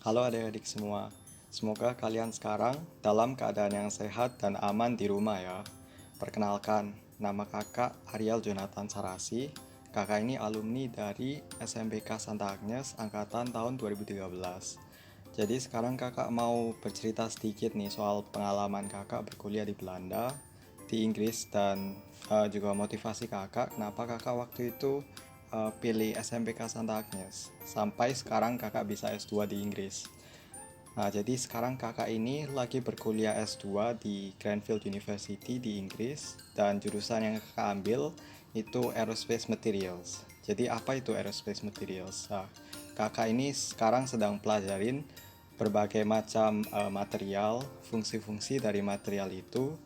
Halo adik-adik semua, semoga kalian sekarang dalam keadaan yang sehat dan aman di rumah ya. Perkenalkan, nama kakak Ariel Jonathan Sarasi. Kakak ini alumni dari SMPK Santa Agnes angkatan tahun 2013. Jadi sekarang kakak mau bercerita sedikit nih soal pengalaman kakak berkuliah di Belanda, di Inggris, dan juga motivasi kakak kenapa kakak waktu itu pilih SMPK Santa Agnes sampai sekarang kakak bisa S2 di Inggris. Nah, jadi sekarang kakak ini lagi berkuliah S2 di Cranfield University di Inggris dan jurusan yang kakak ambil itu Aerospace Materials. Jadi apa itu Aerospace Materials? Nah, kakak ini sekarang sedang pelajarin berbagai macam material, fungsi-fungsi dari material itu,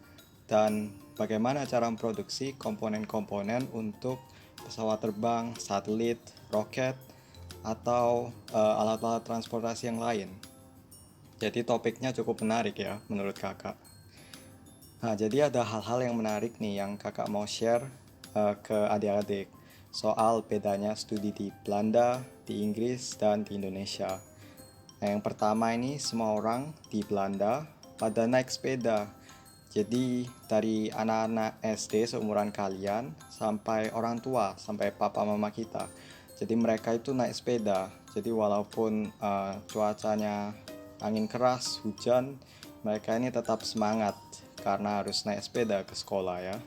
dan bagaimana cara memproduksi komponen-komponen untuk pesawat terbang, satelit, roket, atau alat-alat transportasi yang lain. Jadi topiknya cukup menarik ya menurut kakak. Nah, jadi ada hal-hal yang menarik nih yang kakak mau share ke adik-adik soal bedanya studi di Belanda, di Inggris, dan di Indonesia. Nah, yang pertama ini semua orang di Belanda pada naik sepeda. Jadi dari anak-anak SD seumuran kalian sampai orang tua, sampai papa mama kita. Jadi mereka itu naik sepeda. Jadi walaupun cuacanya angin keras, hujan, mereka ini tetap semangat karena harus naik sepeda ke sekolah ya.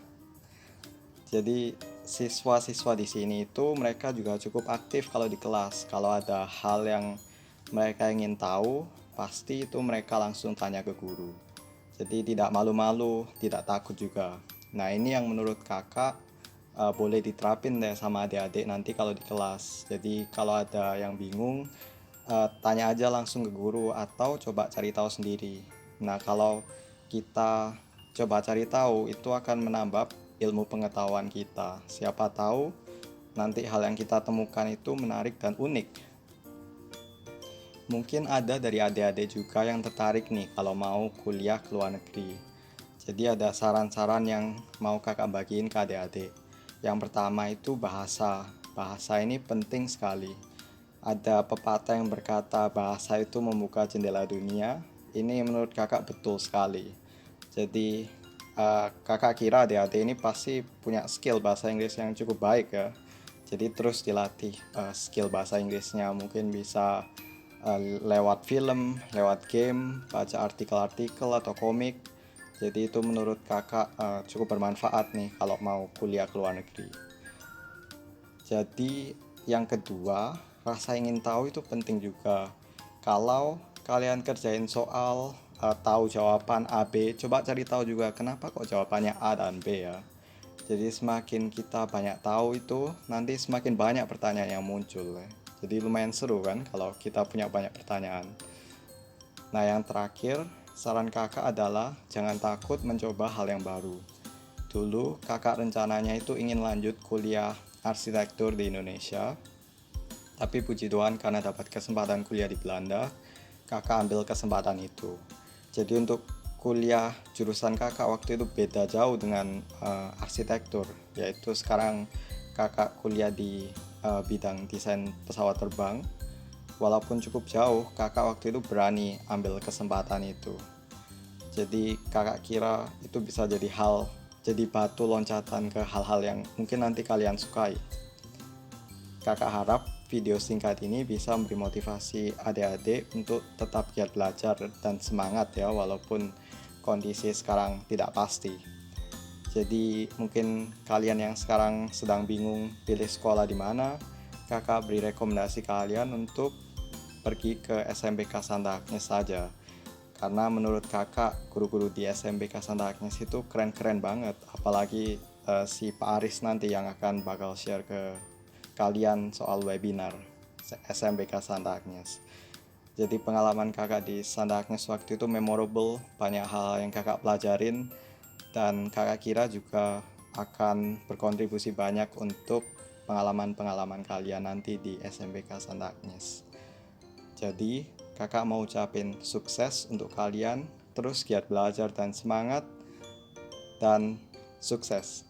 Jadi siswa-siswa di sini itu mereka juga cukup aktif kalau di kelas. Kalau ada hal yang mereka ingin tahu, pasti itu mereka langsung tanya ke guru. Jadi tidak malu-malu, tidak takut juga. Nah, ini yang menurut kakak boleh diterapin deh sama adik-adik nanti kalau di kelas. Jadi kalau ada yang bingung, tanya aja langsung ke guru atau coba cari tahu sendiri. Nah, kalau kita coba cari tahu, itu akan menambah ilmu pengetahuan kita. Siapa tahu nanti hal yang kita temukan itu menarik dan unik. Mungkin ada dari adik-adik juga yang tertarik nih kalau mau kuliah ke luar negeri. Jadi ada saran-saran yang mau kakak bagiin ke adik-adik. Yang pertama itu bahasa. Bahasa ini penting sekali. Ada pepatah yang berkata bahasa itu membuka jendela dunia. Ini menurut kakak betul sekali. Jadi kakak kira adik-adik ini pasti punya skill bahasa Inggris yang cukup baik ya. Jadi terus dilatih skill bahasa Inggrisnya, mungkin bisa lewat film, lewat game, baca artikel-artikel atau komik. Jadi itu menurut kakak cukup bermanfaat nih kalau mau kuliah ke luar negeri. Jadi yang kedua, rasa ingin tahu itu penting juga. Kalau kalian kerjain soal tahu jawaban A, B, coba cari tahu juga kenapa kok jawabannya A dan B ya. Jadi semakin kita banyak tahu itu, nanti semakin banyak pertanyaan yang muncul ya. Jadi lumayan seru kan kalau kita punya banyak pertanyaan. Nah, yang terakhir, saran kakak adalah jangan takut mencoba hal yang baru. Dulu kakak rencananya itu ingin lanjut kuliah arsitektur di Indonesia, tapi puji Tuhan karena dapat kesempatan kuliah di Belanda, kakak ambil kesempatan itu. Jadi untuk kuliah jurusan kakak waktu itu beda jauh dengan arsitektur, yaitu sekarang kakak kuliah di bidang desain pesawat terbang. Walaupun cukup jauh, kakak waktu itu berani ambil kesempatan itu. Jadi kakak kira itu bisa jadi batu loncatan ke hal-hal yang mungkin nanti kalian sukai. Kakak harap video singkat ini bisa memberi motivasi adik-adik untuk tetap giat belajar dan semangat ya, walaupun kondisi sekarang tidak pasti. Jadi mungkin kalian yang sekarang sedang bingung pilih sekolah di mana, kakak beri rekomendasi kalian untuk pergi ke SMPK Santa Agnes saja. Karena menurut kakak, guru-guru di SMPK Santa Agnes itu keren-keren banget. Apalagi si Pak Aris nanti yang akan bakal share ke kalian soal webinar SMPK Santa Agnes. Jadi pengalaman kakak di Santa Agnes waktu itu memorable, banyak hal yang kakak pelajarin, dan kakak kira juga akan berkontribusi banyak untuk pengalaman-pengalaman kalian nanti di SMPK Santa Agnes. Jadi kakak mau ucapin sukses untuk kalian, terus giat belajar dan semangat, dan sukses.